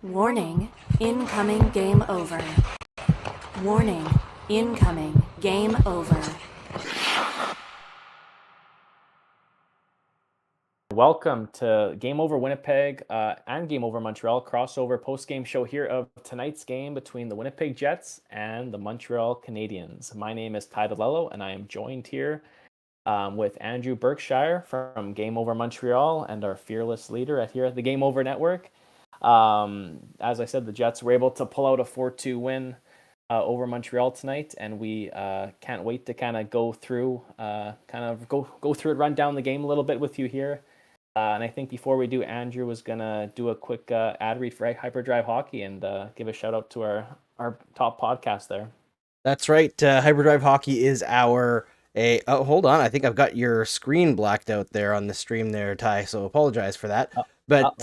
Warning, incoming game over. Warning, incoming game over. Welcome to Game Over Winnipeg and Game Over Montreal crossover post-game show here of tonight's game between the Winnipeg Jets and the Montreal Canadiens. My name is Ty Dillelo, and I am joined here with Andrew Berkshire from Game Over Montreal and our fearless leader here at the Game Over Network. As I said, the Jets were able to pull out a 4-2 win over Montreal tonight, and we can't wait to kind of go through it, run down the game a little bit with you here. And I think before we do, Andrew was gonna do a quick ad read for Hyperdrive Hockey and give a shout out to our top podcast there. That's right. Hyperdrive Hockey is our hold on, I think I've got your screen blacked out there on the stream there, Ty. So apologize for that. But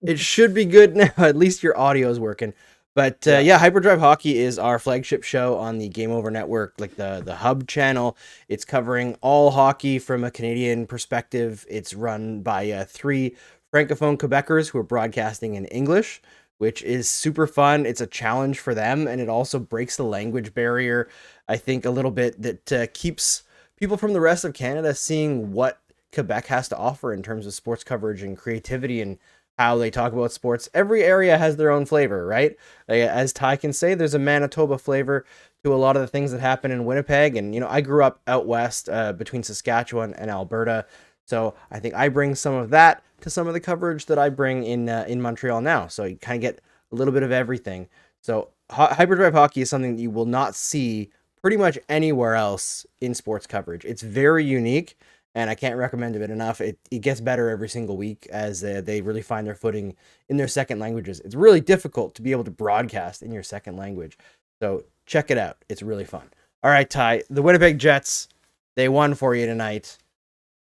it should be good now. At least your audio is working. But yeah, Hyperdrive Hockey is our flagship show on the Game Over Network, like the hub channel. It's covering all hockey from a Canadian perspective. It's run by three Francophone Quebecers who are broadcasting in English, which is super fun. It's a challenge for them, and it also breaks the language barrier, I think, a little bit, that keeps people from the rest of Canada seeing what Quebec has to offer in terms of sports coverage and creativity and how they talk about sports. Every area has their own flavor, right? As Ty can say, there's a Manitoba flavor to a lot of the things that happen in Winnipeg. And, you know, I grew up out west between Saskatchewan and Alberta. So I think I bring some of that to some of the coverage that I bring in Montreal now. So you kind of get a little bit of everything. So Hyperdrive Hockey is something that you will not see pretty much anywhere else in sports coverage. It's very unique, and I can't recommend it enough. It gets better every single week as they really find their footing in their second languages. It's really difficult to be able to broadcast in your second language. So check it out. It's really fun. All right, Ty, the Winnipeg Jets, they won for you tonight.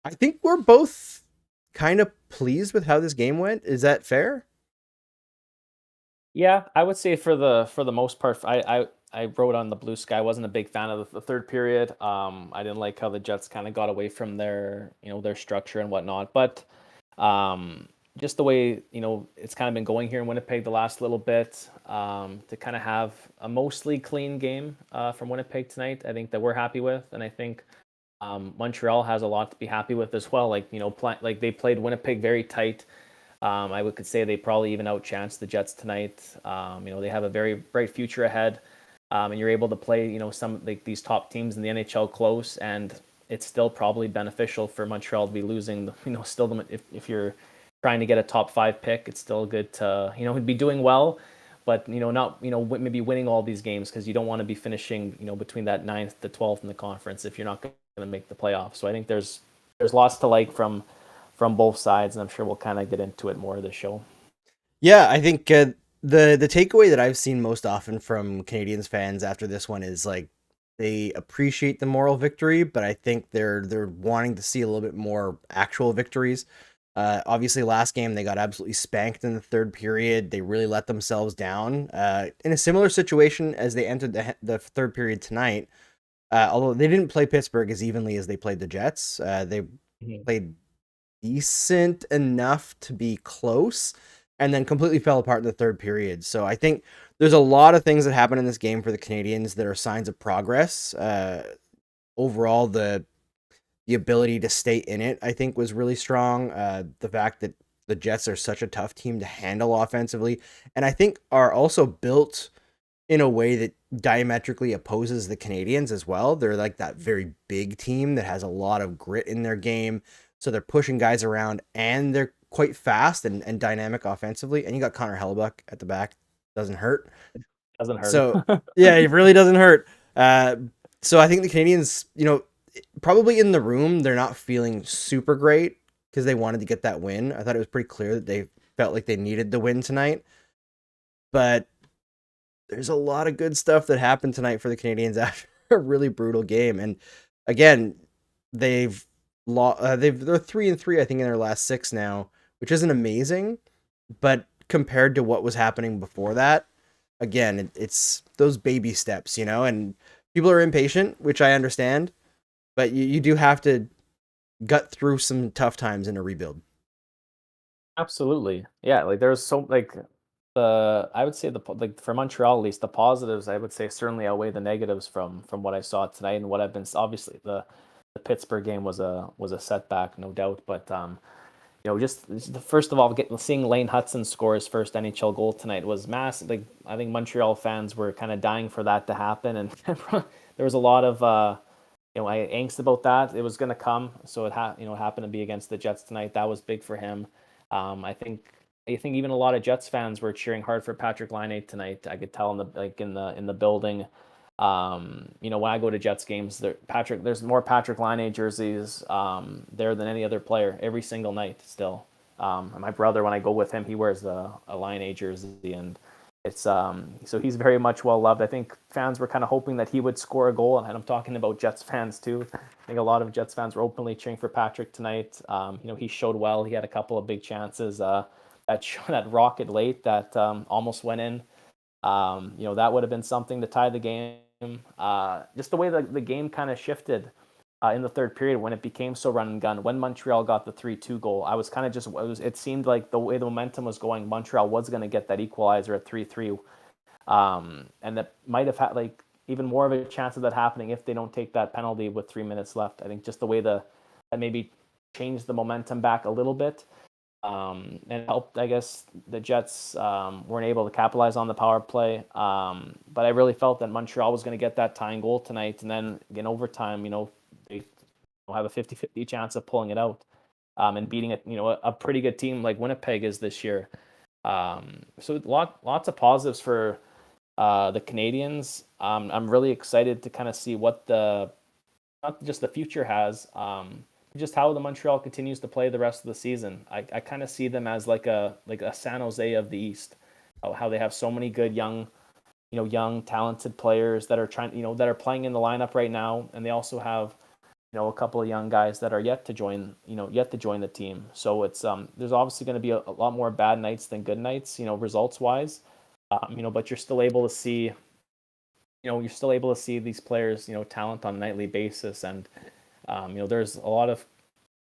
I think we're both kind of pleased with how this game went. Is that fair? Yeah, I would say for the most part, I wrote on the blue sky. I wasn't a big fan of the third period. I didn't like how the Jets kind of got away from their structure and whatnot. But just the way it's kind of been going here in Winnipeg the last little bit, to kind of have a mostly clean game from Winnipeg tonight, I think that we're happy with, and I think Montreal has a lot to be happy with as well. Like they played Winnipeg very tight. I could say they probably even outchanced the Jets tonight. They have a very bright future ahead. And you're able to play, some like these top teams in the NHL close, and it's still probably beneficial for Montreal to be losing. If you're trying to get a top 5 pick, it's still good to be doing well, but not maybe winning all these games, because you don't want to be finishing between that 9th to 12th in the conference if you're not going to make the playoffs. So I think there's lots to like from both sides, and I'm sure we'll kind of get into it more of the show. Yeah, I think the takeaway that I've seen most often from Canadiens fans after this one is like they appreciate the moral victory, but I think they're wanting to see a little bit more actual victories. Obviously, last game they got absolutely spanked in the third period. They really let themselves down in a similar situation as they entered the third period tonight. Although they didn't play Pittsburgh as evenly as they played the Jets. They played decent enough to be close, and then completely fell apart in the third period. So I think there's a lot of things that happen in this game for the Canadiens that are signs of progress. Overall, the ability to stay in it, I think, was really strong. The fact that the Jets are such a tough team to handle offensively, and I think are also built in a way that diametrically opposes the Canadiens as well. They're like that very big team that has a lot of grit in their game. So they're pushing guys around, and they're quite fast and dynamic offensively. And you got Connor Hellebuck at the back. Doesn't hurt. Doesn't hurt. So yeah, it really doesn't hurt. So I think the Canadiens, probably in the room, they're not feeling super great because they wanted to get that win. I thought it was pretty clear that they felt like they needed the win tonight. But there's a lot of good stuff that happened tonight for the Canadiens after a really brutal game. And again, they're 3-3, I think, in their last 6 now, which isn't amazing, but compared to what was happening before that, again, it's those baby steps, and people are impatient, which I understand, but you do have to gut through some tough times in a rebuild. Absolutely. Yeah, like there's so I would say like for Montreal at least, the positives I would say certainly outweigh the negatives from what I saw tonight and what I've been obviously the Pittsburgh game was a setback, no doubt, but just first of all, seeing Laine Hutson score his first NHL goal tonight was massive. Like I think Montreal fans were kind of dying for that to happen, and there was a lot of angst about that. It was going to come, so it happened to be against the Jets tonight. That was big for him. I think even a lot of Jets fans were cheering hard for Patrick Laine tonight. I could tell in the building. When I go to Jets games, there's more Patrick Laine jerseys there than any other player every single night still. And my brother, when I go with him, he wears a Laine jersey, and it's so he's very much well loved. I think fans were kind of hoping that he would score a goal, and I'm talking about Jets fans too. I think a lot of Jets fans were openly cheering for Patrick tonight. He showed well. He had a couple of big chances. That rocket late that almost went in. That would have been something to tie the game. Just the way the game kind of shifted in the third period when it became so run and gun. When Montreal got the 3-2 goal, I was kind of it seemed like the way the momentum was going, Montreal was going to get that equalizer at 3-3. And that might have had even more of a chance of that happening if they don't take that penalty with 3 minutes left. I think just the way that maybe changed the momentum back a little bit. And helped, I guess, the Jets weren't able to capitalize on the power play. But I really felt that Montreal was going to get that tying goal tonight. And then in overtime, they have a 50-50 chance of pulling it out and beating a pretty good team like Winnipeg is this year. So lots of positives for the Canadiens. I'm really excited to kind of see what not just the future has, just how the Montreal continues to play the rest of the season. I kind of see them as like a San Jose of the East. How they have so many good young talented players that are that are playing in the lineup right now, and they also have a couple of young guys that are yet to join the team. So it's there's obviously going to be a lot more bad nights than good nights, results wise. But you're still able to see these players, talent on a nightly basis, and there's a lot of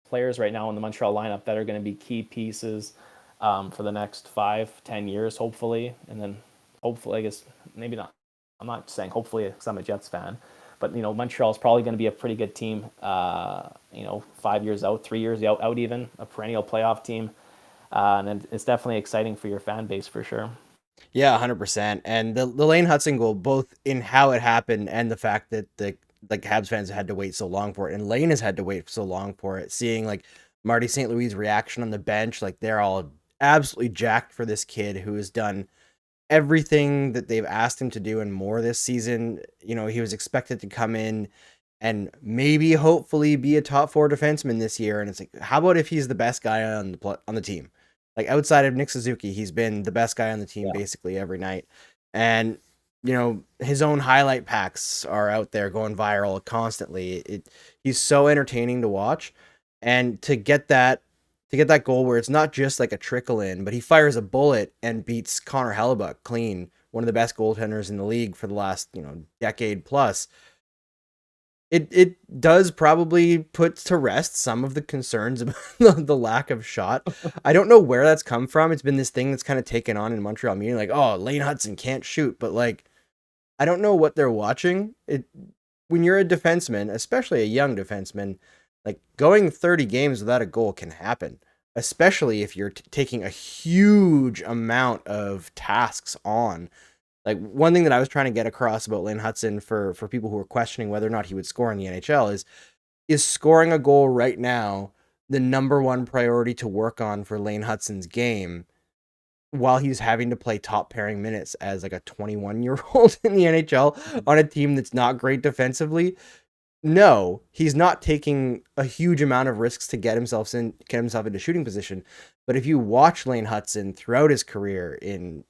players right now in the Montreal lineup that are going to be key pieces for the next 5-10 years, hopefully. And then hopefully, I guess, maybe not. I'm not saying hopefully because I'm a Jets fan, but, Montreal is probably going to be a pretty good team, 5 years out, 3 years out even, a perennial playoff team. And it's definitely exciting for your fan base for sure. Yeah, 100%. And the Laine Hutson goal, both in how it happened and the fact that the Habs fans had to wait so long for it, and Laine has had to wait so long for it. Seeing Marty St. Louis' reaction on the bench, they're all absolutely jacked for this kid who has done everything that they've asked him to do and more this season. He was expected to come in and maybe hopefully be a top 4 defenseman this year, and it's how about if he's the best guy on the team? Outside of Nick Suzuki, he's been the best guy on the team basically every night. And his own highlight packs are out there going viral constantly. He's so entertaining to watch, and to get that goal where it's not just a trickle in, but he fires a bullet and beats Connor Hellebuck clean, one of the best goaltenders in the league for the last decade plus. It does probably put to rest some of the concerns about the lack of shot. I don't know where that's come from. It's been this thing that's kind of taken on in Montreal media, Laine Hutson can't shoot, but I don't know what they're watching. When you're a defenseman, especially a young defenseman, going 30 games without a goal can happen, especially if you're taking a huge amount of tasks on. One thing that I was trying to get across about Laine Hutson for people who are questioning whether or not he would score in the NHL is scoring a goal right now the number one priority to work on for Laine Hutson's game, while he's having to play top pairing minutes as a 21-year-old in the NHL on a team that's not great defensively. No, he's not taking a huge amount of risks to get himself into shooting position. But if you watch Laine Hutson throughout his career in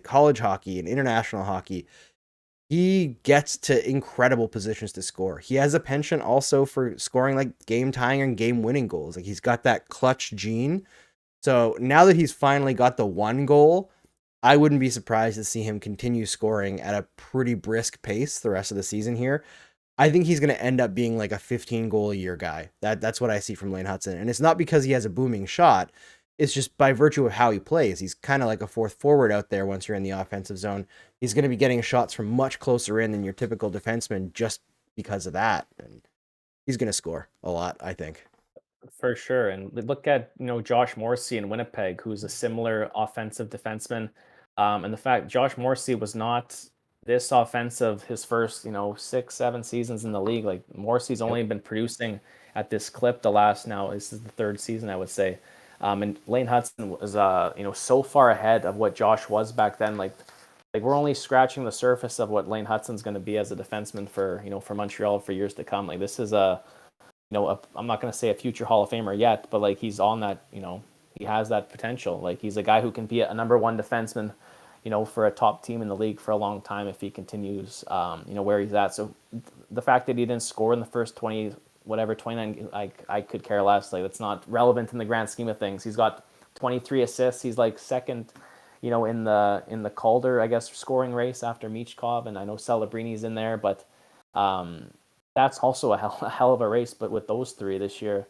college hockey and international hockey, he gets to incredible positions to score. He has a penchant also for scoring game tying and game winning goals. He's got that clutch gene. So now that he's finally got the one goal, I wouldn't be surprised to see him continue scoring at a pretty brisk pace the rest of the season here. I think he's going to end up being a 15 goal a year guy. That's what I see from Laine Hutson. And it's not because he has a booming shot. it's just by virtue of how he plays. He's kind of like a fourth forward out there once you're in the offensive zone. He's going to be getting shots from much closer in than your typical defenseman just because of that. And he's going to score a lot, I think. For sure. And look at, Josh Morrissey in Winnipeg, who's a similar offensive defenseman. And the fact Josh Morrissey was not this offensive his first, 6, 7 seasons in the league. Like Morrissey's only been producing at this clip this is the third season, I would say. And Laine Hutson was, so far ahead of what Josh was back then. Like we're only scratching the surface of what Laine Hutson's going to be as a defenseman for Montreal for years to come. Like this is I'm not going to say a future Hall of Famer yet, but like he's on that, he has that potential. Like he's a guy who can be a number one defenseman, for a top team in the league for a long time if he continues, where he's at. So the fact that he didn't score in the first 29, like I could care less. Like that's not relevant in the grand scheme of things. He's got 23 assists. He's like second, in the Calder, I guess, scoring race after Michkov, and I know Celebrini's in there, but that's also a hell of a race. But with those three this year,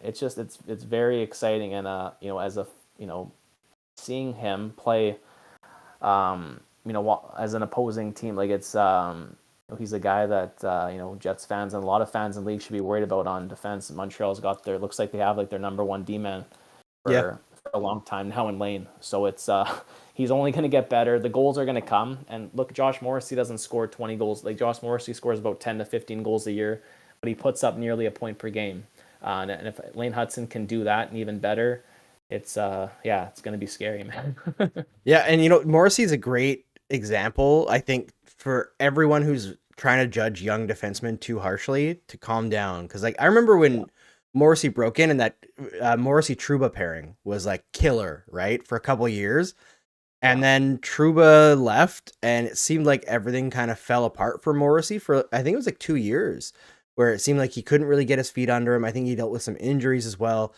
it's very exciting, and as a seeing him play, as an opposing team, like it's he's a guy that Jets fans and a lot of fans in the league should be worried about on defense. Montreal's got looks like they have like their number one D-man for a long time now in Laine. So it's he's only going to get better. The goals are going to come. And look, Josh Morrissey doesn't score 20 goals. Like Josh Morrissey scores about 10 to 15 goals a year, but he puts up nearly a point per game. And if Laine Hutson can do that and even better, it's going to be scary, man. Yeah, and Morrissey's a great example, I think, for everyone who's trying to judge young defensemen too harshly to calm down. Because like I remember when Morrissey broke in, and that Morrissey Trouba pairing was like killer, right, for a couple of years. And then Trouba left, and it seemed like everything kind of fell apart for Morrissey for, I think it was like 2 years, where it seemed like he couldn't really get his feet under him. I think he dealt with some injuries as well.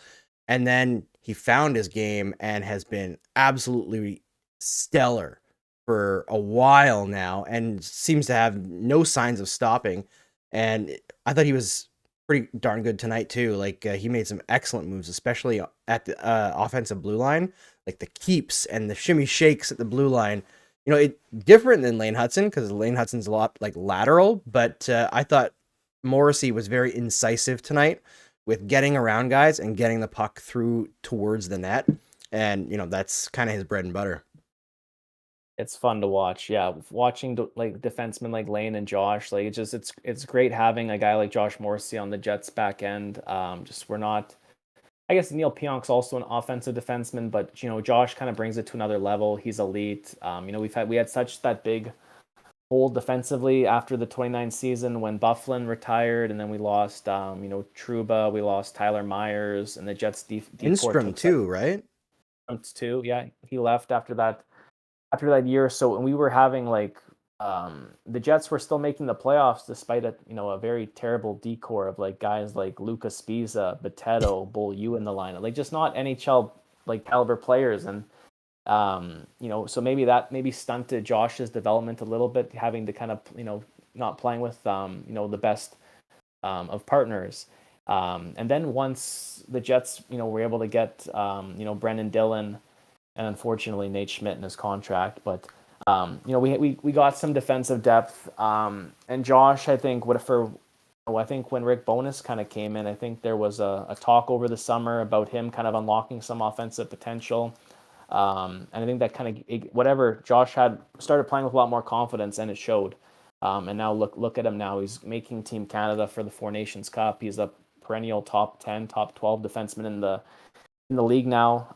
And then he found his game and has been absolutely stellar for a while now and seems to have no signs of stopping. And I thought he was pretty darn good tonight too. Like he made some excellent moves, especially at the offensive blue line, like the keeps and the shimmy shakes at the blue line. It different than Laine Hutson, because Laine Hutson's a lot like lateral, but I thought Morrissey was very incisive tonight with getting around guys and getting the puck through towards the net. And, that's kind of his bread and butter. It's fun to watch. Yeah. Watching like defensemen like Laine and Josh, like it's great having a guy like Josh Morrissey on the Jets back end. We're not, I guess Neil Pionk's also an offensive defenseman, but Josh kind of brings it to another level. He's elite. We had such that big hole defensively after the 29 season when Bufflin retired, and then we lost Trouba, we lost Tyler Myers, and the Jets Lindstrom too, right? Too, yeah. He left after that year or so, and we were having like the Jets were still making the playoffs despite a very terrible decor of like guys like Lucas Spiza, Boteto, Bull U in the lineup, like just not NHL like caliber players. And so maybe stunted Josh's development a little bit, having to kind of not playing with the best of partners. And then once the Jets were able to get Brendan Dillon and unfortunately Nate Schmidt in his contract, but we got some defensive depth, and Josh, I think when Rick Bowness kind of came in, I think there was a talk over the summer about him kind of unlocking some offensive potential. And I think that kind of whatever Josh had started playing with a lot more confidence, and it showed. And now look at him now. He's making Team Canada for the Four Nations Cup. He's a perennial top 10, top 12 defenseman in the league now.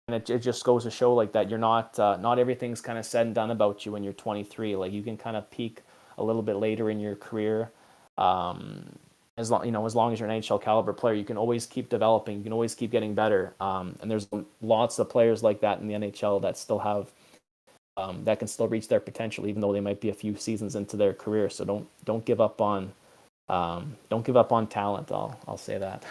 And it just goes to show like that you're not everything's kind of said and done about you when you're 23. Like you can kind of peak a little bit later in your career. As long as you're an NHL caliber player, you can always keep developing. You can always keep getting better. And there's lots of players like that in the NHL that still have that can still reach their potential, even though they might be a few seasons into their career. So don't give up on talent. I'll say that.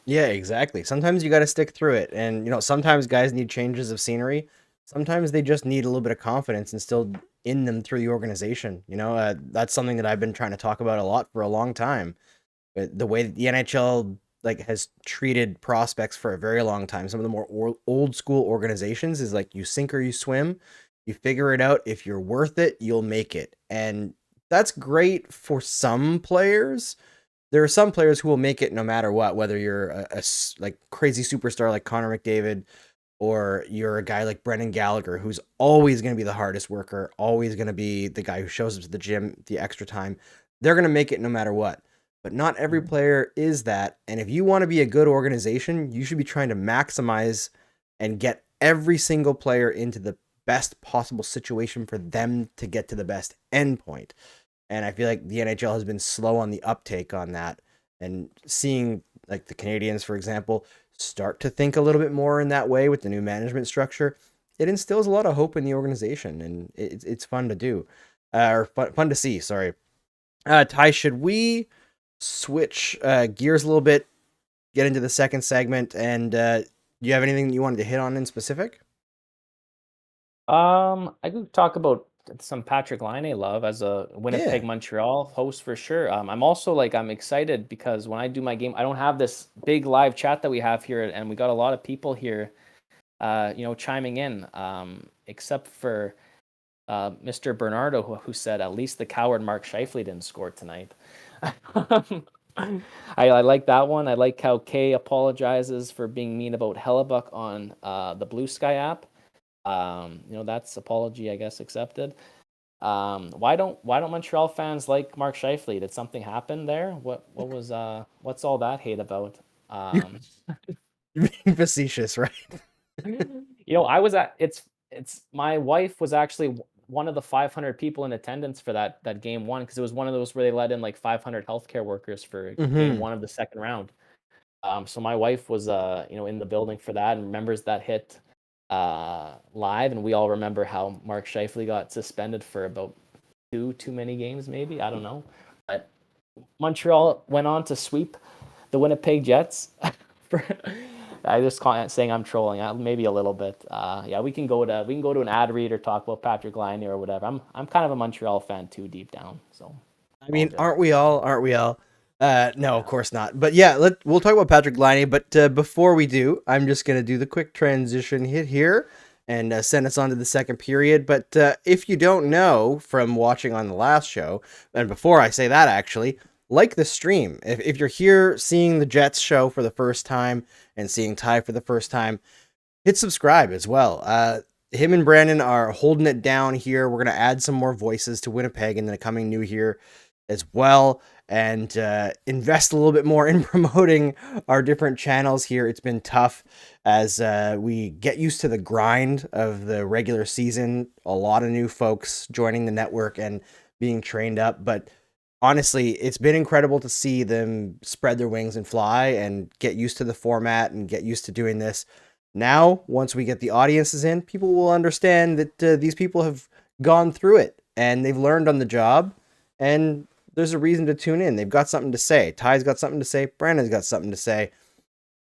Yeah, exactly. Sometimes you got to stick through it, and sometimes guys need changes of scenery. Sometimes they just need a little bit of confidence instilled in them through the organization. That's something that I've been trying to talk about a lot for a long time. The way that the NHL like has treated prospects for a very long time. Some of the more old school organizations is like you sink or you swim. You figure it out. If you're worth it, you'll make it. And that's great for some players. There are some players who will make it no matter what, whether you're a like crazy superstar like Connor McDavid, or you're a guy like Brendan Gallagher, who's always going to be the hardest worker, always going to be the guy who shows up to the gym the extra time. They're going to make it no matter what. But not every player is that. And if you want to be a good organization, you should be trying to maximize and get every single player into the best possible situation for them to get to the best endpoint. And I feel like the NHL has been slow on the uptake on that. And seeing like the Canadiens, for example, start to think a little bit more in that way with the new management structure, it instills a lot of hope in the organization, and it's fun to do, or fun to see. Sorry, Ty, should we switch gears a little bit, get into the second segment, and do you have anything you wanted to hit on in specific? I could talk about some Patrick Laine love as a Winnipeg Montreal host for sure. I'm also I'm excited because when I do my game, I don't have this big live chat that we have here, and we got a lot of people here, chiming in, except for Mr. Bernardo, who said at least the coward Mark Scheifele didn't score tonight. I like that one. I like how Kay apologizes for being mean about Hellebuck on the Blue Sky app. That's apology, I guess, accepted. Why don't Montreal fans like Mark Scheifele? Did something happen there? What's all that hate about? You're being facetious, right? I was at it's my wife was actually one of the 500 people in attendance for that game one, because it was one of those where they let in like 500 healthcare workers for game one of the second round. So my wife was in the building for that and remembers that hit live, and we all remember how Mark Scheifele got suspended for about too many games, maybe, I don't know. But Montreal went on to sweep the Winnipeg Jets. I just can't saying I'm trolling, maybe a little bit. We can go to an ad read or talk about Patrick Laine or whatever. I'm kind of a Montreal fan too, deep down. So I mean, aren't we all? No, of course not. But yeah, we'll talk about Patrick Laine. But before we do, I'm just going to do the quick transition hit here and send us on to the second period. But if you don't know from watching on the last show, and before I say that, actually, like the stream. If you're here seeing the Jets show for the first time and seeing Ty for the first time, hit subscribe as well. Him and Brandon are holding it down here. We're going to add some more voices to Winnipeg in the coming new year as well, and invest a little bit more in promoting our different channels here. It's been tough as we get used to the grind of the regular season. A lot of new folks joining the network and being trained up, but honestly, it's been incredible to see them spread their wings and fly and get used to the format and get used to doing this. Now, once we get the audiences in, people will understand that these people have gone through it and they've learned on the job, and there's a reason to tune in. They've got something to say. Ty's got something to say. Brandon's got something to say.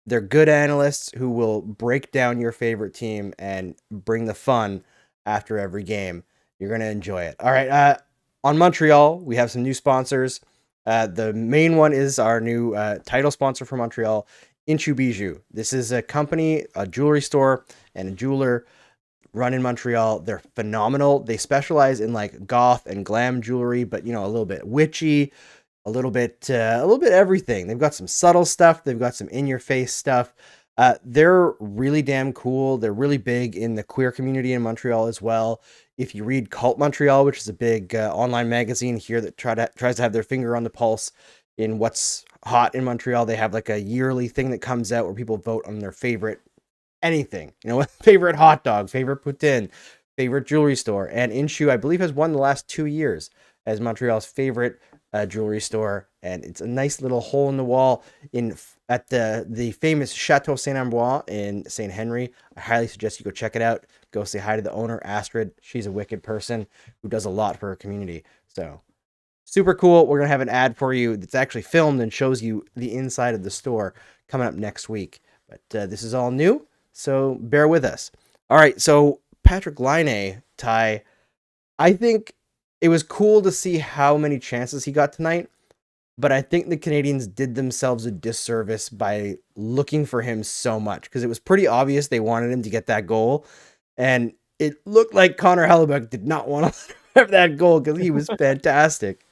They're good analysts who will break down your favorite team and bring the fun after every game. You're going to enjoy it. All right. On Montreal, we have some new sponsors. The main one is our new title sponsor for Montreal, Inchu Bijou. This is a company, a jewelry store, and a jeweler run in Montreal. They're phenomenal. They specialize in like goth and glam jewelry, but a little bit witchy, a little bit everything. They've got some subtle stuff. They've got some in-your-face stuff. They're really damn cool. They're really big in the queer community in Montreal as well. If you read Cult Montreal, which is a big online magazine here that tries to have their finger on the pulse in what's hot in Montreal, they have like a yearly thing that comes out where people vote on their favorite anything, favorite hot dog, favorite poutine, favorite jewelry store. And Inchu, I believe, has won the last 2 years as Montreal's favorite jewelry store. And it's a nice little hole in the wall at the famous Chateau Saint-Ambroise in St. Henry. I highly suggest you go check it out. Go say hi to the owner, Astrid. She's a wicked person who does a lot for her community. So super cool. We're going to have an ad for you that's actually filmed and shows you the inside of the store coming up next week. But this is all new, so bear with us. All right, so Patrick Laine, Ty, I think it was cool to see how many chances he got tonight. but I think the Canadiens did themselves a disservice by looking for him so much, because it was pretty obvious they wanted him to get that goal, and it looked like Connor Hellebuyck did not want to have that goal because he was fantastic.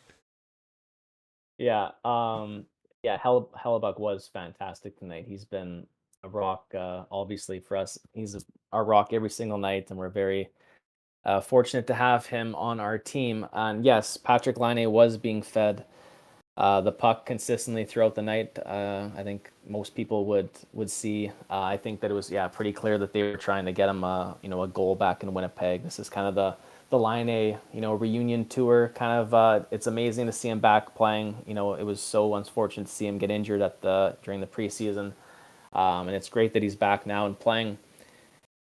Yeah, Hellebuck was fantastic tonight. He's been a rock, obviously for us. He's our rock every single night, and we're very fortunate to have him on our team. And yes, Patrick Laine was being fed the puck consistently throughout the night. I think most people would see. I think that it was pretty clear that they were trying to get him a goal back in Winnipeg. This is kind of the Laine reunion tour. Kind of it's amazing to see him back playing. It was so unfortunate to see him get injured during the preseason, and it's great that he's back now and playing.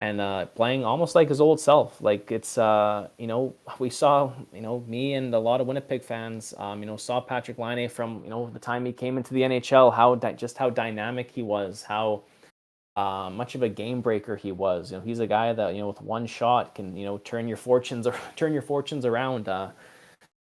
And playing almost like his old self. Like it's, we saw, me and a lot of Winnipeg fans, saw Patrick Laine from, the time he came into the NHL, how dynamic he was, how much of a game breaker he was. He's a guy that, with one shot can, turn your fortunes around.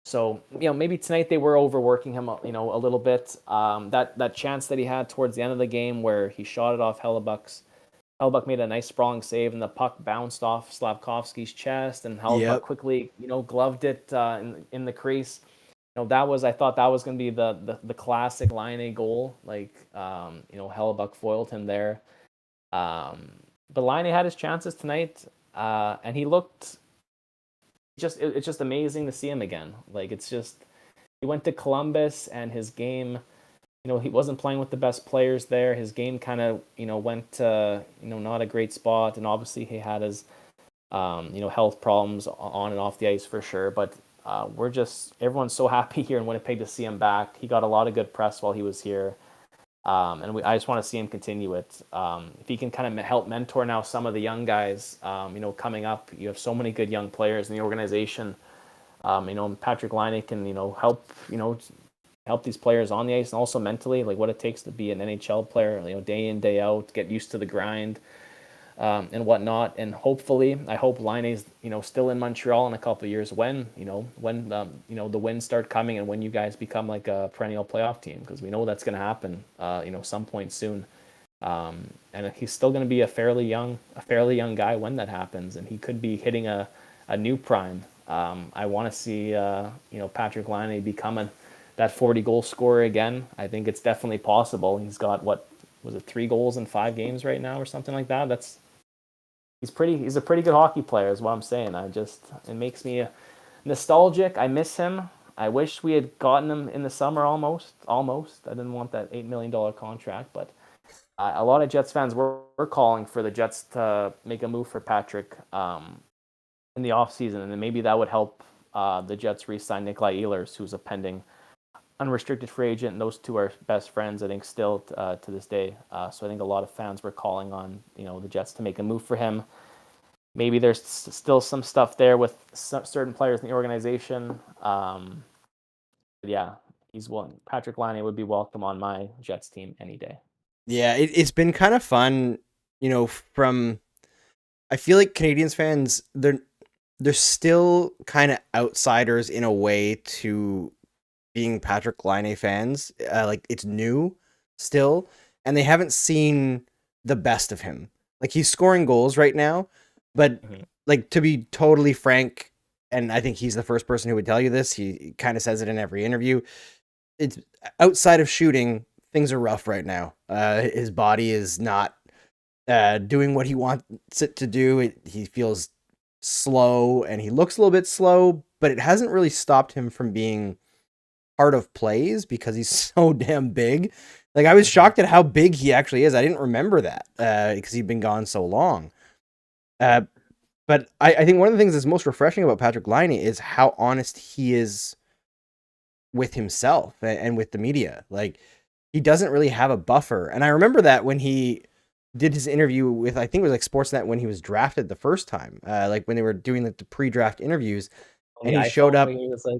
So, maybe tonight they were overworking him, a little bit. That chance that he had towards the end of the game where he shot it off Hellebuyck made a nice sprawling save, and the puck bounced off Slafkovsky's chest, and Hellebuyck quickly, gloved it in the crease. I thought that was going to be the classic Laine goal. Like, Hellebuyck foiled him there. But Laine had his chances tonight, and he looked it's just amazing to see him again. Like, it's just, he went to Columbus, and his game, he wasn't playing with the best players there. His game kind of, went to, not a great spot. And obviously he had his, health problems on and off the ice for sure. But everyone's so happy here in Winnipeg to see him back. He got a lot of good press while he was here. I just want to see him continue it. If he can kind of help mentor now some of the young guys, coming up, you have so many good young players in the organization. Patrick Laine can, help these players on the ice and also mentally, like what it takes to be an NHL player, day in, day out, get used to the grind, and whatnot. And hopefully, I hope Laine's, still in Montreal in a couple of years when the wins start coming and when you guys become like a perennial playoff team, because we know that's going to happen, some point soon. And he's still going to be a fairly young guy when that happens, and he could be hitting a new prime. I want to see, Patrick Laine become that 40 goal scorer again. I think it's definitely possible. He's got 3 goals in 5 games right now or something like that. He's a pretty good hockey player is what I'm saying. It makes me nostalgic. I miss him. I wish we had gotten him in the summer almost. I didn't want that $8 million contract, but a lot of Jets fans were calling for the Jets to make a move for Patrick in the offseason, and then maybe that would help the Jets re-sign Nikolaj Ehlers, who's a pending unrestricted free agent, and those two are best friends, I think, still to this day. So I think a lot of fans were calling on the Jets to make a move for him. Maybe there's still some stuff there with certain players in the organization. Yeah, he's one. Patrick Laine would be welcome on my Jets team any day. Yeah, it's been kind of fun, I feel like Canadiens fans, they're still kind of outsiders in a way to being Patrick Laine fans. Like, it's new still, and they haven't seen the best of him. Like, he's scoring goals right now, but like, to be totally frank, and I think he's the first person who would tell you this, he kind of says it in every interview, it's outside of shooting, things are rough right now. His body is not doing what he wants it to do. He feels slow, and he looks a little bit slow, but it hasn't really stopped him from being part of plays because he's so damn big. Like, I was shocked at how big he actually is. I didn't remember that because he'd been gone so long. But I think one of the things that's most refreshing about Patrick Laine is how honest he is with himself and with the media. Like, he doesn't really have a buffer. And I remember that when he did his interview with, I think it was like Sportsnet, when he was drafted the first time, like when they were doing the pre-draft interviews, and he showed up. He was like,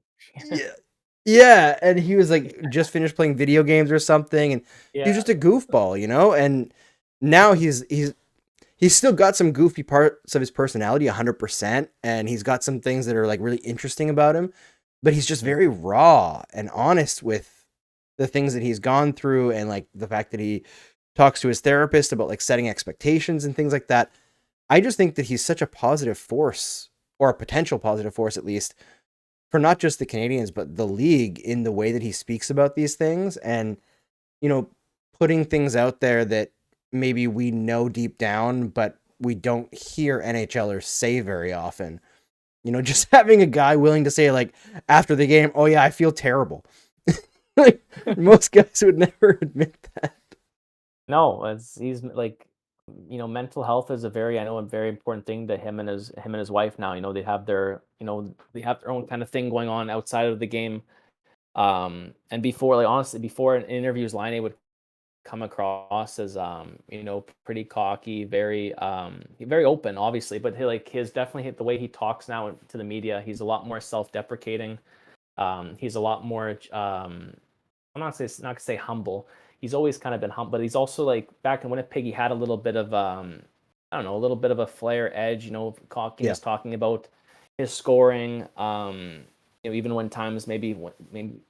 yeah, and he was like just finished playing video games or something, and he was just a goofball, and now he's still got some goofy parts of his personality 100%, and he's got some things that are like really interesting about him, but he's just very raw and honest with the things that he's gone through and like the fact that he talks to his therapist about like setting expectations and things like that. I just think that he's such a positive force, or a potential positive force at least, for not just the Canadiens, but the league in the way that he speaks about these things and, putting things out there that maybe we know deep down, but we don't hear NHLers say very often. Just having a guy willing to say like after the game, oh yeah, I feel terrible. Like most guys would never admit that. No, he's like, mental health is a very important thing to him and his wife now. They have their own kind of thing going on outside of the game. And before, like honestly, before in interviews, Laine would come across as pretty cocky, very open, obviously, but his definitely the way he talks now to the media, he's a lot more self-deprecating. He's a lot more I'm not gonna say humble. He's always kind of been humble, but he's also like back in Winnipeg, he had a little bit of I don't know, a little bit of a flair edge, cockiness, talking about his scoring. Even when times maybe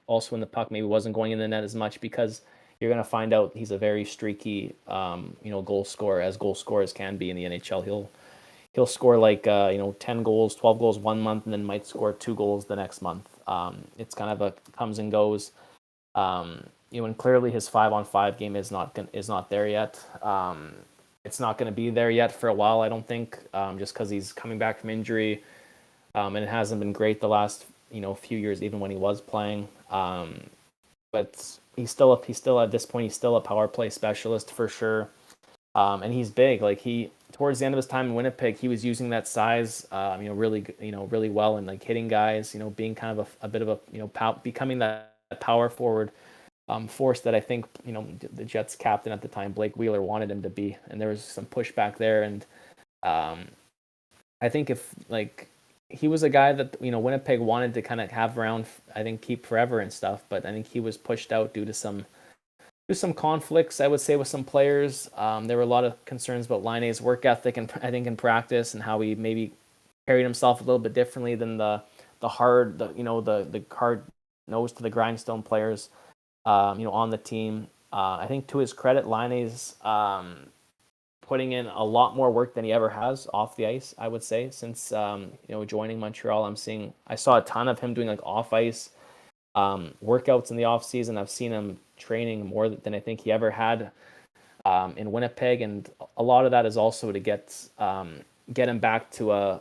also when the puck maybe wasn't going in the net as much, because you're gonna find out he's a very streaky goal scorer, as goal scorers can be in the NHL. He'll score like 10 goals, 12 goals one month, and then might score 2 goals the next month. It's kind of a comes and goes. And clearly his 5-on-5 game is not there yet. It's not going to be there yet for a while, I don't think, just because he's coming back from injury, and it hasn't been great the last few years, even when he was playing. But he's still at this point he's still a power play specialist for sure, and he's big. Like towards the end of his time in Winnipeg, he was using that size, really well, and like hitting guys, being kind of a bit of a becoming that power forward force that I think the Jets captain at the time, Blake Wheeler, wanted him to be, and there was some pushback there. And I think if he was a guy that Winnipeg wanted to kind of have around, I think keep forever and stuff, but I think he was pushed out due to some conflicts, I would say, with some players. There were a lot of concerns about Laine's work ethic, and I think in practice, and how he maybe carried himself a little bit differently than the hard nose to the grindstone players on the team. I think to his credit, Laine's putting in a lot more work than he ever has off the ice, I would say, since joining Montreal. I saw a ton of him doing like off ice workouts in the off season. I've seen him training more than I think he ever had in Winnipeg, and a lot of that is also to get him back to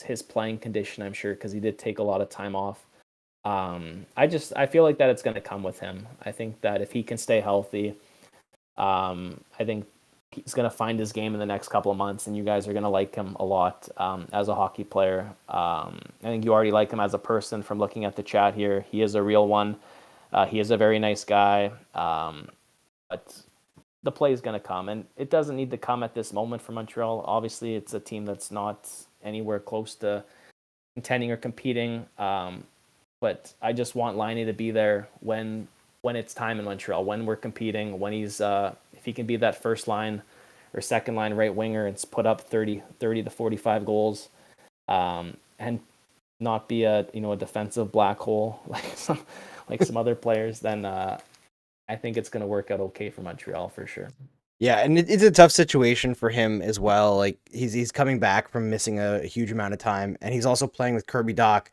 his playing condition, I'm sure, because he did take a lot of time off. I feel like that it's going to come with him. I think that if he can stay healthy, I think he's going to find his game in the next couple of months, and you guys are going to like him a lot as a hockey player. I think you already like him as a person from looking at the chat here. He is a real one. He is a very nice guy, but the play is going to come, and it doesn't need to come at this moment for Montreal. Obviously, it's a team that's not anywhere close to contending or competing. But I just want Laine to be there when it's time in Montreal, when we're competing, when he's if he can be that first line or second line right winger and put up 30 to 45 goals, and not be a defensive black hole like some other players, then I think it's going to work out okay for Montreal for sure. Yeah, and it's a tough situation for him as well. Like he's coming back from missing a huge amount of time, and he's also playing with Kirby Dach,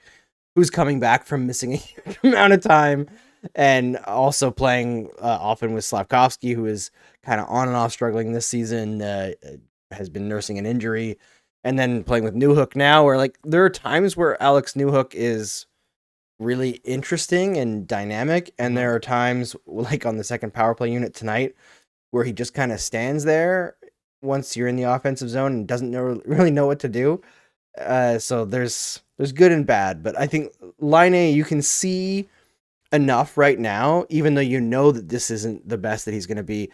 who's coming back from missing a huge amount of time, and also playing often with Slafkovsky, who is kind of on and off struggling this season, has been nursing an injury, and then playing with Newhook now, where there are times where Alex Newhook is really interesting and dynamic, and there are times like on the second power play unit tonight where he just kind of stands there once you're in the offensive zone and doesn't really know what to do. So there's good and bad, but I think Laine, you can see enough right now, even though you know that this isn't the best that he's going to be,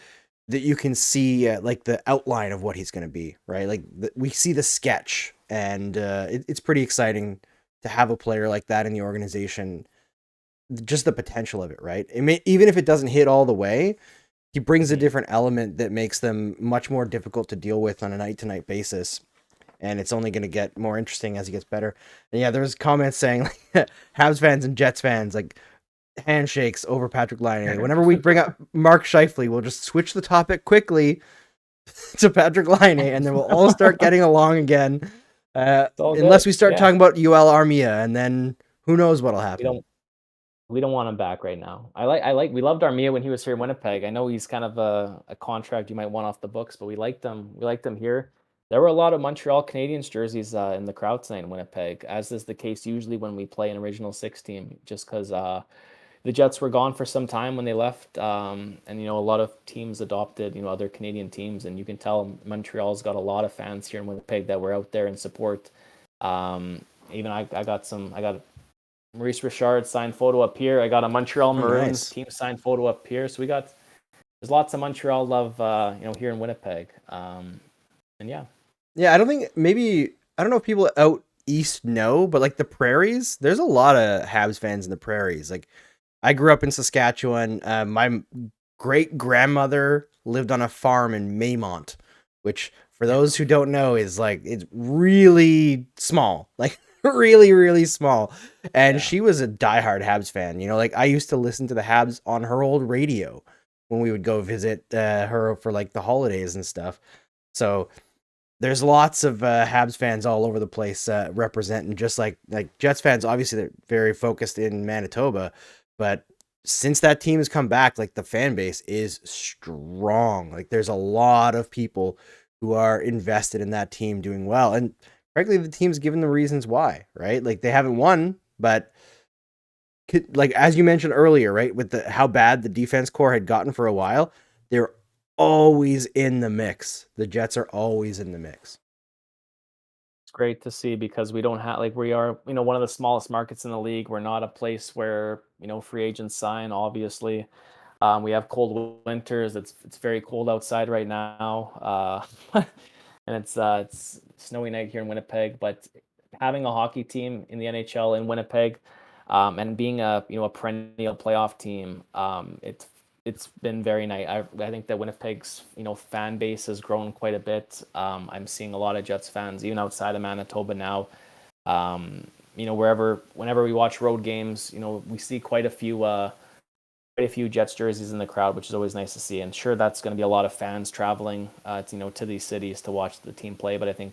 that you can see the outline of what he's going to be, right? We see the sketch, and it's pretty exciting to have a player like that in the organization. Just the potential of it, right? Even if it doesn't hit all the way, he brings a different element that makes them much more difficult to deal with on a night-to-night basis. And it's only going to get more interesting as he gets better. And yeah, there's comments saying Habs fans and Jets fans, handshakes over Patrick Laine. Whenever we bring up Mark Scheifele, we'll just switch the topic quickly to Patrick Laine, and then we'll all start getting along again. Unless we start talking about Yoel Armia, and then who knows what'll happen. We don't want him back right now. We loved Armia when he was here in Winnipeg. I know he's kind of a contract you might want off the books, but we liked him. We liked him here. There were a lot of Montreal Canadiens jerseys in the crowd tonight in Winnipeg, as is the case usually when we play an original 6 team, just because the Jets were gone for some time when they left, and a lot of teams adopted other Canadian teams, and you can tell Montreal's got a lot of fans here in Winnipeg that were out there in support. Even I got Maurice Richard signed photo up here. I got a Montreal Maroons team signed photo up here. So there's lots of Montreal love, here in Winnipeg. And yeah. Yeah, I don't know if people out east know, but like the prairies, there's a lot of Habs fans in the prairies. Like I grew up in Saskatchewan. My great grandmother lived on a farm in Maymont, which for those who don't know is like, it's really small. Like really, really small. And she was a diehard Habs fan. Like I used to listen to the Habs on her old radio when we would go visit her for like the holidays and stuff. So there's lots of Habs fans all over the place representing, just like Jets fans. Obviously, they're very focused in Manitoba, but since that team has come back, like the fan base is strong. Like there's a lot of people who are invested in that team doing well. And frankly, the team's given the reasons why, right? Like they haven't won, but like as you mentioned earlier, right, with how bad the defense core had gotten for a while, they're always in the mix. The Jets are always in the mix. It's great to see because we don't have we are one of the smallest markets in the league. We're not a place where free agents sign. Obviously, we have cold winters. It's very cold outside right now. And it's snowing egg here in Winnipeg, but having a hockey team in the NHL in Winnipeg, and being a perennial playoff team, it's been very nice. I think that Winnipeg's fan base has grown quite a bit. I'm seeing a lot of Jets fans even outside of Manitoba now. Whenever we watch road games, we see quite a few Jets jerseys in the crowd, which is always nice to see. And sure, that's going to be a lot of fans traveling, to these cities to watch the team play. But I think,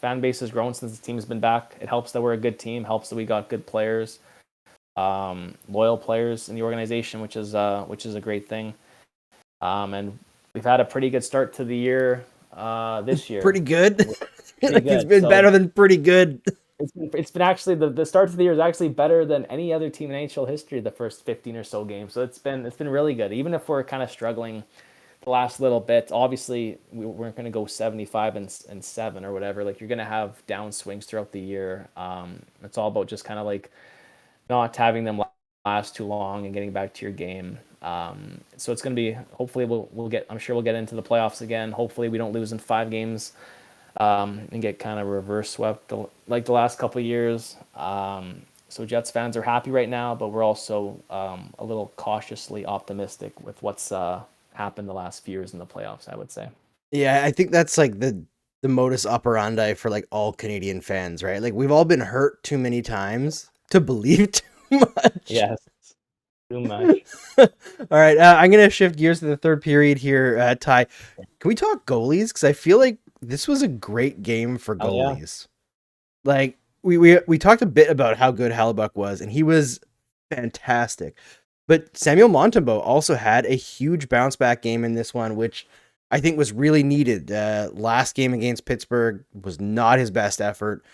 fan base has grown since the team's been back. It helps that we're a good team. Helps that we got good players, loyal players in the organization, which is a great thing. And we've had a pretty good start to the year this year. Pretty good. It's been better than pretty good. It's been actually the start of the year is actually better than any other team in NHL history the first 15 or so games. So it's been really good. Even if we're kind of struggling the last little bit, obviously we weren't going to go 75 and 7 or whatever. Like you're going to have down swings throughout the year. It's all about just kind of like not having them last too long and getting back to your game. So it's going to be, hopefully I'm sure we'll get into the playoffs again. Hopefully we don't lose in 5 games. And get kind of reverse swept like the last couple of years. So Jets fans are happy right now, but we're also a little cautiously optimistic with what's happened the last few years in the playoffs, I would say. Yeah, I think that's like the modus operandi for like all Canadian fans, right? Like we've all been hurt too many times to believe too much. Yes, too much. All right, I'm going to shift gears to the third period here, Ty. Can we talk goalies? Because I feel like this was a great game for goalies. Yeah. Like we talked a bit about how good Hellebuyck was, and he was fantastic. But Samuel Montembeault also had a huge bounce back game in this one, which I think was really needed. Last game against Pittsburgh was not his best effort.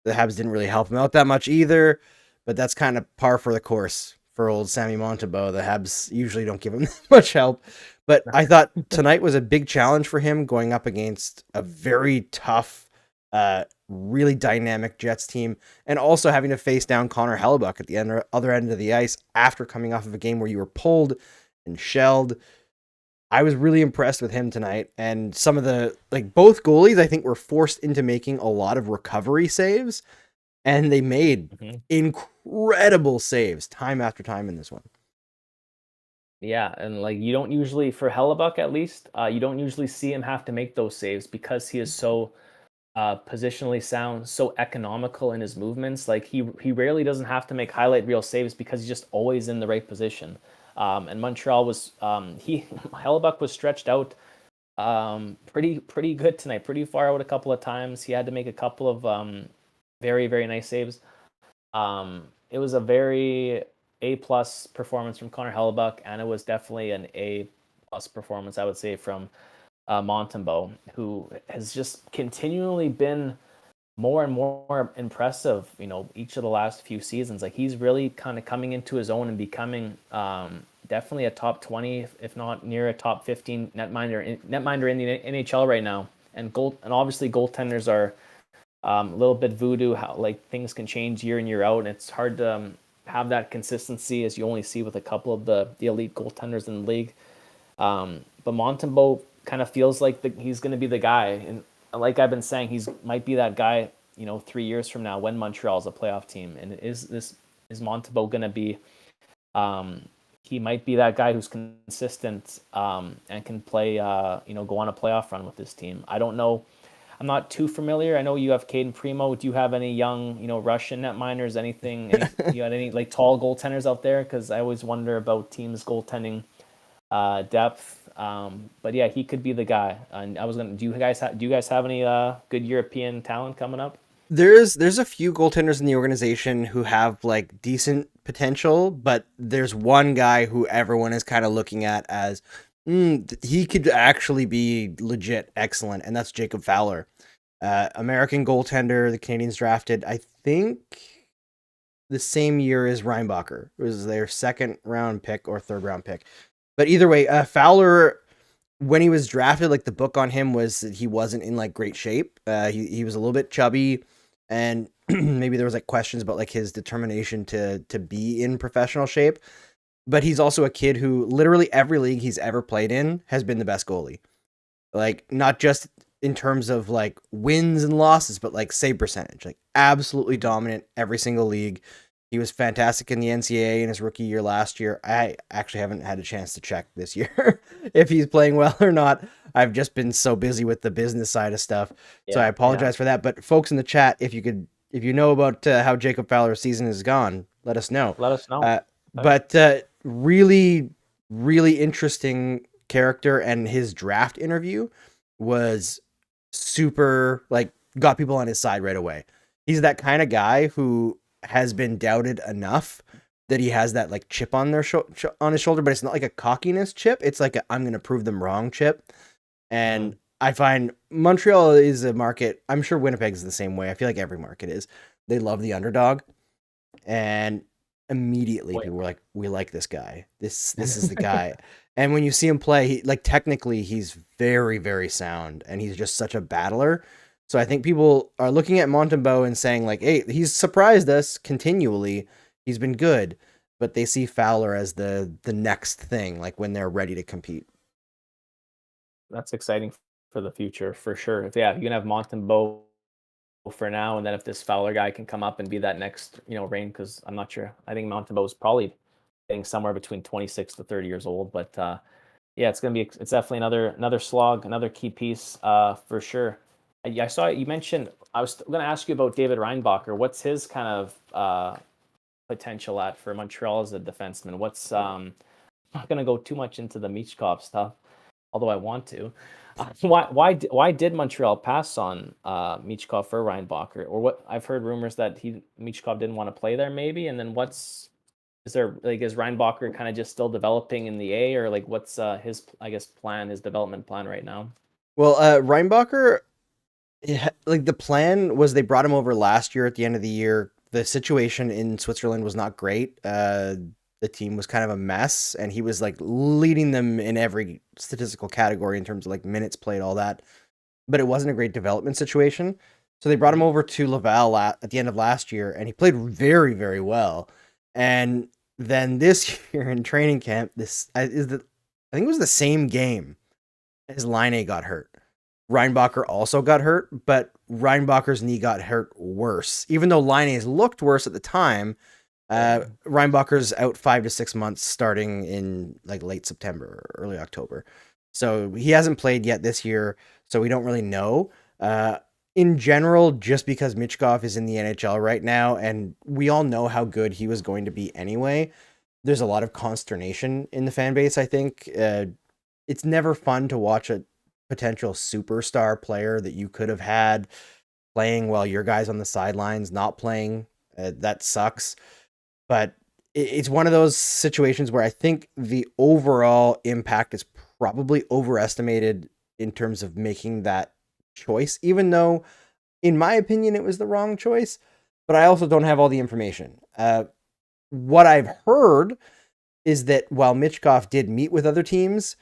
The Habs didn't really help him out that much either, but that's kind of par for the course for old Sammy Montembeault. The Habs usually don't give him much help. But I thought tonight was a big challenge for him going up against a very tough, really dynamic Jets team, and also having to face down Connor Hellebuyck at the other end of the ice after coming off of a game where you were pulled and shelled. I was really impressed with him tonight, and some of both goalies I think were forced into making a lot of recovery saves, and they made incredible saves time after time in this one. Yeah, and you don't usually, for Hellebuyck at least, you don't usually see him have to make those saves because he is so positionally sound, so economical in his movements. Like he rarely doesn't have to make highlight reel saves because he's just always in the right position. And Montreal was Hellebuck was stretched out pretty good tonight, pretty far out a couple of times. He had to make a couple of very, very nice saves. It was a very A+ performance from Connor Hellebuck, and it was definitely an A+ performance, I would say, from Montembeault, who has just continually been more and more impressive, each of the last few seasons. Like he's really kind of coming into his own and becoming definitely a top 20, if not near a top 15 netminder in the NHL right now. And obviously goaltenders are a little bit voodoo, how like things can change year in year out, and it's hard to have that consistency as you only see with a couple of the elite goaltenders in the league. But Montembeault kind of feels like he's going to be the guy, and like I've been saying, he's might be that guy 3 years from now when Montreal's a playoff team. And is Montembeault going to be he might be that guy who's consistent and can play go on a playoff run with this team. I don't know, I'm not too familiar. I know you have Caden Primo. Do you have any young Russian netminders, you had any like tall goaltenders out there? Because I always wonder about teams goaltending depth. But yeah, he could be the guy. And do you guys have any good European talent coming up? There's a few goaltenders in the organization who have like decent potential, but there's one guy who everyone is kind of looking at as he could actually be legit excellent, and that's Jacob Fowler, American goaltender. The Canadiens drafted, I think, the same year as Reinbacher. It was their second round pick or third round pick. But either way, Fowler, when he was drafted, like the book on him was that he wasn't in like great shape. He was a little bit chubby, and maybe there was like questions about like his determination to be in professional shape. But he's also a kid who literally every league he's ever played in has been the best goalie. Like not just in terms of like wins and losses, but like save percentage, like absolutely dominant every single league. He was fantastic in the NCAA in his rookie year last year. I actually haven't had a chance to check this year if he's playing well or not. I've just been so busy with the business side of stuff. So I apologize for that. But folks in the chat, if you know about how Jacob Fowler's season has gone, let us know. Let us know. But really, really interesting character, and his draft interview was super, like, got people on his side right away. He's that kind of guy who has been doubted enough that he has that like chip on on his shoulder, but it's not like a cockiness chip. It's like I'm going to prove them wrong chip. And I find Montreal is a market. I'm sure Winnipeg is the same way. I feel like every market is. They love the underdog, and immediately people were like, "We like this guy. This is the guy." And when you see him play, technically he's very, very sound, and he's just such a battler. So I think people are looking at Montembeault and saying like, "Hey, he's surprised us continually. He's been good," but they see Fowler as the next thing, like when they're ready to compete. That's exciting for the future, for sure. You can have Montembeault for now, and then if this Fowler guy can come up and be that next, reign, because I'm not sure. I think Montembeault's probably getting somewhere between 26 to 30 years old, but it's definitely another slog, another key piece for sure. I saw you mentioned. I was going to ask you about David Reinbacher. What's his kind of potential for Montreal as a defenseman? I'm not going to go too much into the Michkov stuff, although I want to. Why did Montreal pass on Michkov for Reinbacher? Or what? I've heard rumors that Michkov didn't want to play there, maybe. And then is Reinbacher kind of just still developing in the A, or like what's his development plan right now? Well, Reinbacher, like the plan was they brought him over last year at the end of the year. The situation in Switzerland was not great. The team was kind of a mess, and he was like leading them in every statistical category in terms of like minutes played, all that. But it wasn't a great development situation. So they brought him over to Laval at the end of last year, and he played very, very well. And then this year in training camp, I think it was the same game as Laine got hurt. Reinbacher also got hurt, but Reinbacher's knee got hurt worse. Even though Laine's looked worse at the time, Reinbacher's out 5 to 6 months starting in like late September, early October. So he hasn't played yet this year, so we don't really know. in general, just because Michkov is in the NHL right now, and we all know how good he was going to be anyway, there's a lot of consternation in the fan base, I think. It's never fun to watch a potential superstar player that you could have had playing while your guy's on the sidelines not playing. That sucks. But it's one of those situations where I think the overall impact is probably overestimated in terms of making that choice, even though, in my opinion, it was the wrong choice. But I also don't have all the information. What I've heard is that while Michkov did meet with other teams,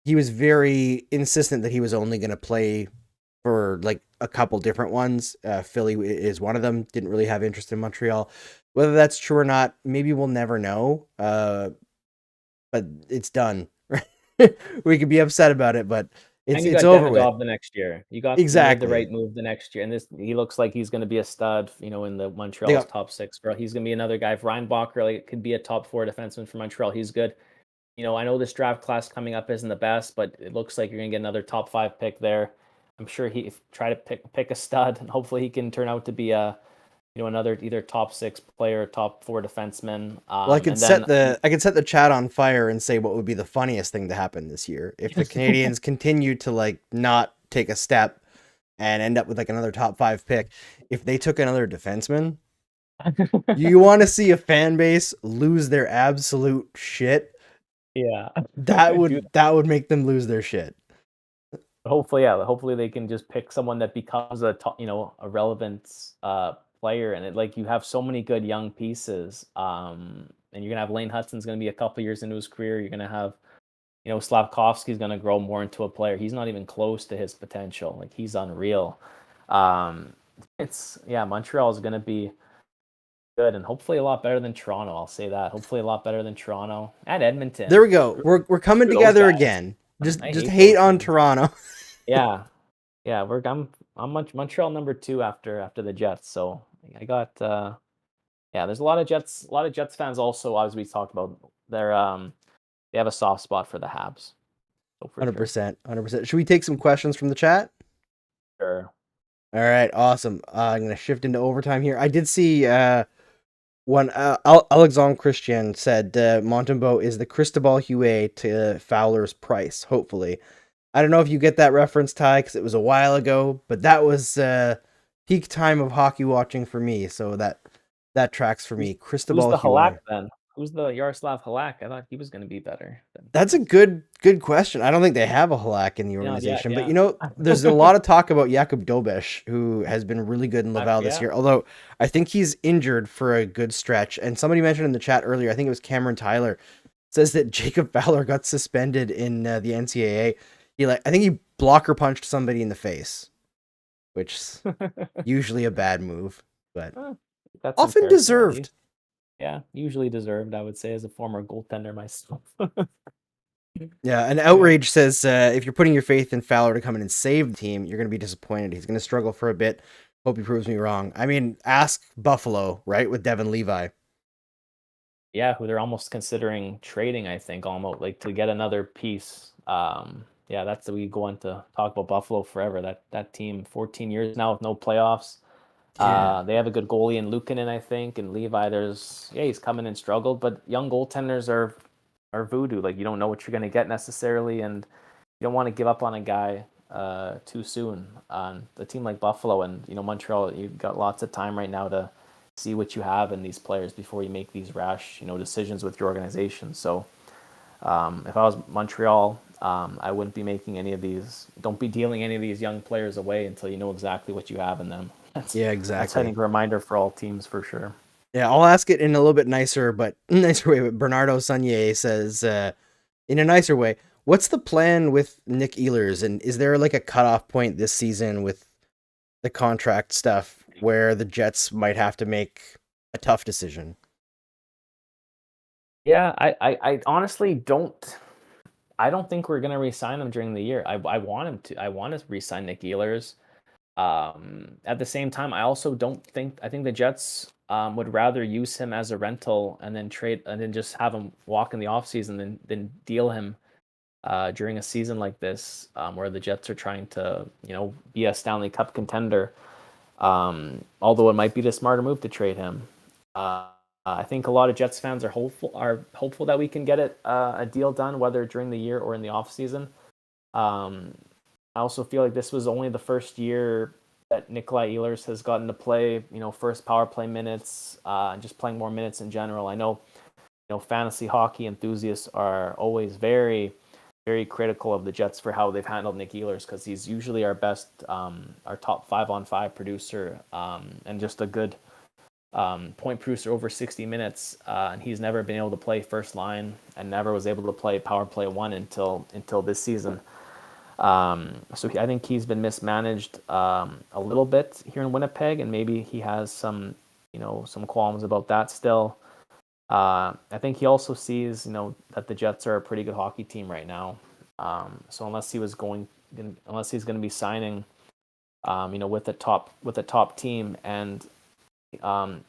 he was very insistent that he was only going to play for like a couple different ones. Philly is one of them. Didn't really have interest in Montreal. Whether that's true or not, maybe we'll never know. But it's done. We could be upset about it, but it's over with. The next year. You got exactly the right move the next year, and he looks like he's going to be a stud. In the Montreal's top 6. He's going to be another guy. If Reinbacher could be a top 4 defenseman for Montreal, he's good. I know this draft class coming up isn't the best, but it looks like you're going to get another top 5 pick there. I'm sure he try to pick a stud, and hopefully he can turn out to be another either top 6 player, top 4 defenseman. Well, I could set the chat on fire and say what would be the funniest thing to happen this year if the Canadiens continue to not take a step and end up with another top 5 pick. If they took another defenseman, you want to see a fan base lose their absolute shit. Yeah, that would make them lose their shit. Hopefully they can just pick someone that becomes a relevant player, and you have so many good young pieces. And you're gonna have Laine Hutson's gonna be a couple years into his career. You're gonna have Slavkovsky's gonna grow more into a player. He's not even close to his potential. He's unreal. Montreal is gonna be good, and hopefully a lot better than Toronto. I'll say that. Hopefully a lot better than Toronto and Edmonton. There we go. We're coming together again. Just hate on Toronto. Yeah. I'm Montreal number 2 after the Jets. So I got there's a lot of Jets fans also, as we talked about. They have a soft spot for the Habs. So 100%. Should we take some questions from the chat? Sure. All right, awesome. I'm gonna shift into overtime here. I did see one Alexandre Christian said Montembeault is the Cristobal Huet to Fowler's Price. Hopefully, I don't know if you get that reference, Ty, because it was a while ago, but that was peak time of hockey watching for me. So that tracks for me. Cristobal Huet. Who's the Halak then? Who's the Yaroslav Halak? I thought he was going to be better. That's a good question. I don't think they have a Halak in the organization, but there's a lot of talk about Jakub Dobeš, who has been really good in Laval this year. Although I think he's injured for a good stretch. And somebody mentioned in the chat earlier, I think it was Cameron Tyler, says that Jacob Fowler got suspended in the NCAA. I think he blocker punched somebody in the face, which is usually a bad move, but that's often deserved. Yeah, usually deserved, I would say, as a former goaltender myself. Yeah, and Outrage says if you're putting your faith in Fowler to come in and save the team, you're going to be disappointed. He's going to struggle for a bit. Hope he proves me wrong. I mean, ask Buffalo, right, with Devin Levi. Yeah, who they're almost considering trading, I think, almost to get another piece. That's we go on to talk about Buffalo forever. That team, 14 years now with no playoffs. Yeah. They have a good goalie in Luukkonen, I think, and Levi. He's come in and struggled, but young goaltenders are voodoo. You don't know what you're going to get necessarily, and you don't want to give up on a guy too soon. On a team like Buffalo and Montreal, you've got lots of time right now to see what you have in these players before you make these rash decisions with your organization. So if I was Montreal, I wouldn't be making any of these. Don't be dealing any of these young players away until you know exactly what you have in them. Exactly. That's, I think, a reminder for all teams for sure. Yeah, I'll ask it in a little bit nicer way. But Bernardo Saunier says, in a nicer way, what's the plan with Nick Ehlers? And is there a cutoff point this season with the contract stuff where the Jets might have to make a tough decision? Yeah, I honestly don't. I don't think we're gonna re-sign him during the year. I want him to. I want to re-sign Nick Ehlers. At the same time, I also don't think. I think the Jets would rather use him as a rental and then trade and then just have him walk in the offseason than deal him during a season like this, where the Jets are trying to, be a Stanley Cup contender. Although it might be the smarter move to trade him. I think a lot of Jets fans are hopeful that we can get a deal done, whether during the year or in the off season. I also feel like this was only the first year that Nikolaj Ehlers has gotten to play, first power play minutes, and just playing more minutes in general. I know, fantasy hockey enthusiasts are always very, very critical of the Jets for how they've handled Nick Ehlers, because he's usually our best, our top 5-on-5 producer, and just a good point producer over 60 minutes. And he's never been able to play first line and never was able to play power play 1 until this season. So I think he's been mismanaged a little bit here in Winnipeg, and maybe he has some qualms about that still. I think he also sees, that the Jets are a pretty good hockey team right now. So unless he's going to be signing, with the top team, and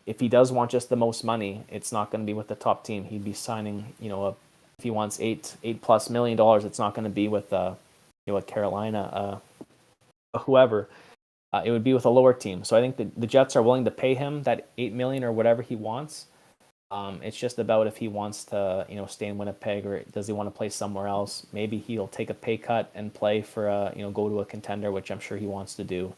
if he does want just the most money, it's not going to be with the top team. He'd be signing, if he wants $8+ million, it's not going to be with Carolina, whoever. It would be with a lower team. So I think the Jets are willing to pay him that $8 million or whatever he wants. It's just about if he wants to, stay in Winnipeg, or does he want to play somewhere else. Maybe he'll take a pay cut and play for go to a contender, which I'm sure he wants to do.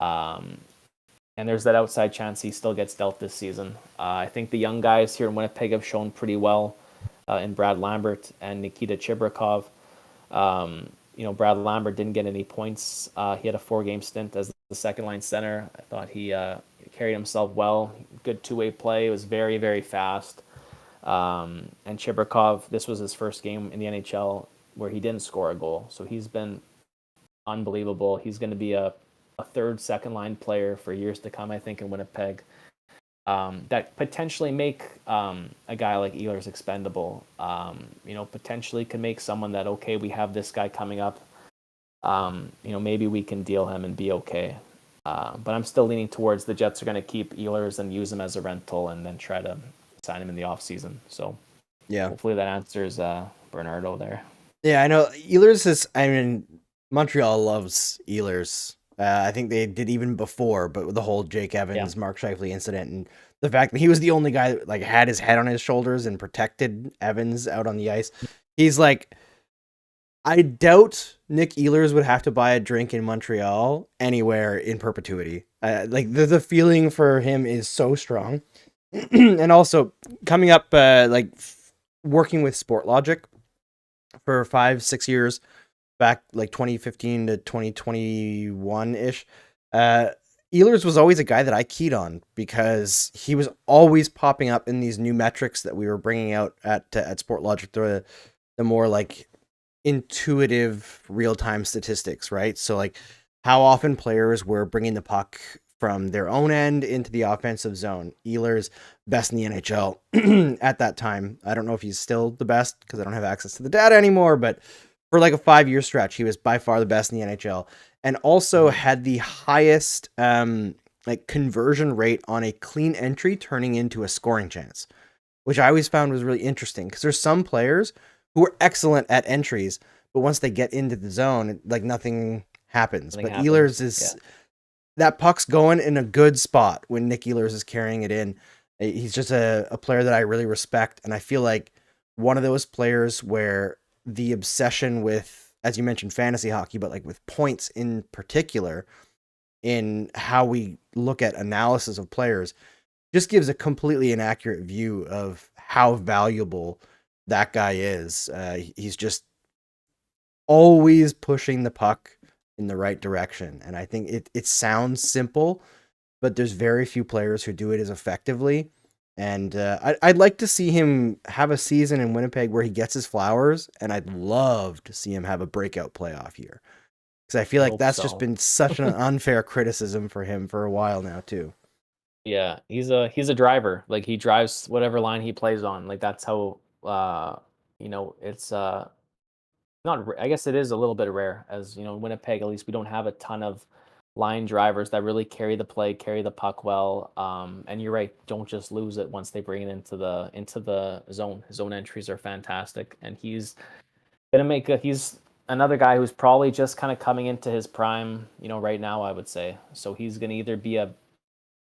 And there's that outside chance he still gets dealt this season. I think the young guys here in Winnipeg have shown pretty well in Brad Lambert and Nikita Chibrikov. Brad Lambert didn't get any points. He had a 4-game stint as the second-line center. I thought he carried himself well. Good two-way play. It was very, very fast. And Chibrikov, this was his first game in the NHL where he didn't score a goal. So he's been unbelievable. He's going to be a third, second-line player for years to come, I think, in Winnipeg. That potentially make a guy like Ehlers expendable. Potentially could make someone that, okay, we have this guy coming up. Maybe we can deal him and be okay. But I'm still leaning towards the Jets are going to keep Ehlers and use him as a rental and then try to sign him in the offseason. So yeah, hopefully that answers Bernardo there. Yeah, I know Ehlers is. Montreal loves Ehlers. I think they did even before, but with the whole Jake Evans, Mark Scheifele incident, and the fact that he was the only guy that had his head on his shoulders and protected Evans out on the ice. He's like, I doubt Nick Ehlers would have to buy a drink in Montreal anywhere in perpetuity. The feeling for him is so strong. And also coming up, working with Sportlogic for 5-6 years, back 2015 to 2021-ish, Ehlers was always a guy that I keyed on because he was always popping up in these new metrics that we were bringing out at Sportlogic, the more intuitive real-time statistics, right? So how often players were bringing the puck from their own end into the offensive zone. Ehlers, best in the NHL at that time. I don't know if he's still the best because I don't have access to the data anymore, but for a 5-year stretch, he was by far the best in the NHL, and also had the highest conversion rate on a clean entry turning into a scoring chance, which I always found was really interesting because there's some players who are excellent at entries, but once they get into the zone, nothing happens. Ehlers is that puck's going in a good spot when Nick Ehlers is carrying it in. He's just a player that I really respect, and I feel like one of those players where the obsession with, as you mentioned, fantasy hockey, but with points in particular, in how we look at analysis of players, just gives a completely inaccurate view of how valuable that guy is. He's just always pushing the puck in the right direction. And I think it sounds simple, but there's very few players who do it as effectively. And I'd like to see him have a season in Winnipeg where he gets his flowers, and I'd love to see him have a breakout playoff year. Because I feel like that's just been such an unfair criticism for him for a while now, too. Yeah, he's a driver. He drives whatever line he plays on. That's how it's not. I guess it is a little bit rare, as in Winnipeg, at least we don't have a ton of line drivers that really carry the puck well. And you're right, don't just lose it once they bring it into the zone. His zone entries are fantastic, and he's gonna make a. He's another guy who's probably just kind of coming into his prime, right now, I would say. So he's gonna either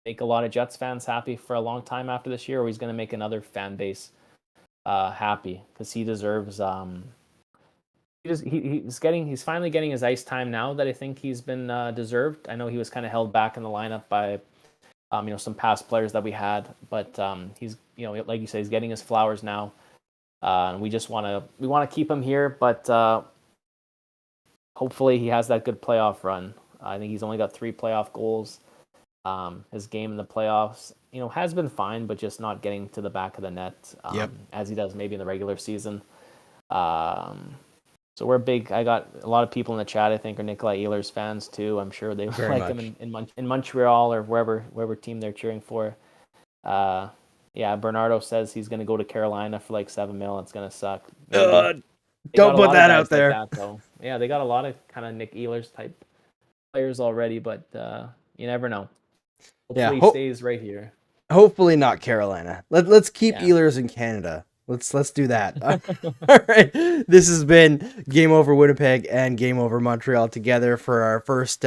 make a lot of Jets fans happy for a long time after this year, or he's gonna make another fan base happy because he deserves. He's finally getting his ice time now that I think he's been deserved. I know he was kind of held back in the lineup by some past players that we had, but he's like you say, he's getting his flowers now. And we want to keep him here, but hopefully he has that good playoff run. I think he's only got 3 playoff goals. His game in the playoffs, has been fine, but just not getting to the back of the net as he does maybe in the regular season. So we're big. I got a lot of people in the chat, I think, are Nikolaj Ehlers fans too. I'm sure they Very like much. him in Montreal or wherever team they're cheering for. Bernardo says he's going to go to Carolina for like $7 million. It's going to suck. Don't got a put lot that of out guys there. Like that, though. Yeah, they got a lot of kind of Nick Ehlers type players already, but you never know. Hopefully he stays right here. Hopefully not Carolina. Let's keep Ehlers in Canada. Let's do that. All right. This has been Game Over Winnipeg and Game Over Montreal together for our first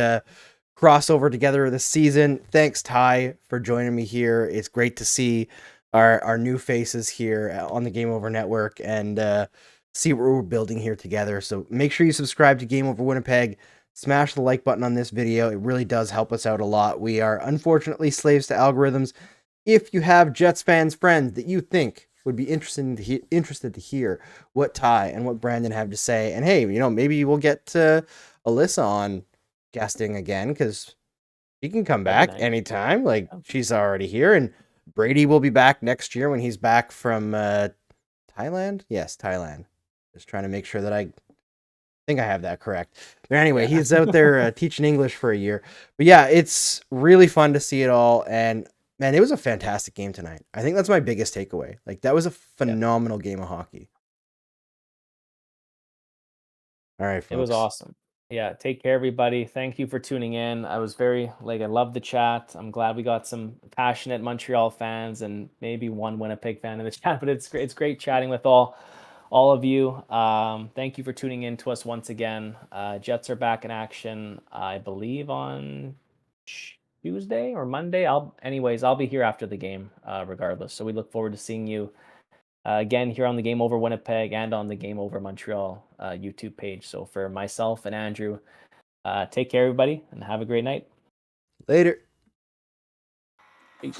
crossover together of the season. Thanks, Ty, for joining me here. It's great to see our new faces here on the Game Over Network and see what we're building here together. So make sure you subscribe to Game Over Winnipeg. Smash the like button on this video. It really does help us out a lot. We are unfortunately slaves to algorithms. If you have Jets fans friends that you think would be interested to hear what Ty and what Brandon have to say, and hey, maybe we'll get Alyssa on guesting again because she can come back anytime. Like she's already here, and Brady will be back next year when he's back from Thailand. Yes, Thailand. Just trying to make sure that I think I have that correct. But anyway, he's out there teaching English for a year. But yeah, it's really fun to see it all. And man, it was a fantastic game tonight. I think that's my biggest takeaway. Like that was a phenomenal game of hockey. All right, folks. It was awesome. Yeah, take care, everybody. Thank you for tuning in. I love the chat. I'm glad we got some passionate Montreal fans and maybe one Winnipeg fan in the chat, but it's great chatting with all of you. Thank you for tuning in to us once again. Jets are back in action, I believe, on Tuesday or Monday. I'll be here after the game, regardless. So we look forward to seeing you again here on the Game Over Winnipeg and on the Game Over Montreal YouTube page. So for myself and Andrew, take care, everybody, and have a great night. Later. Peace.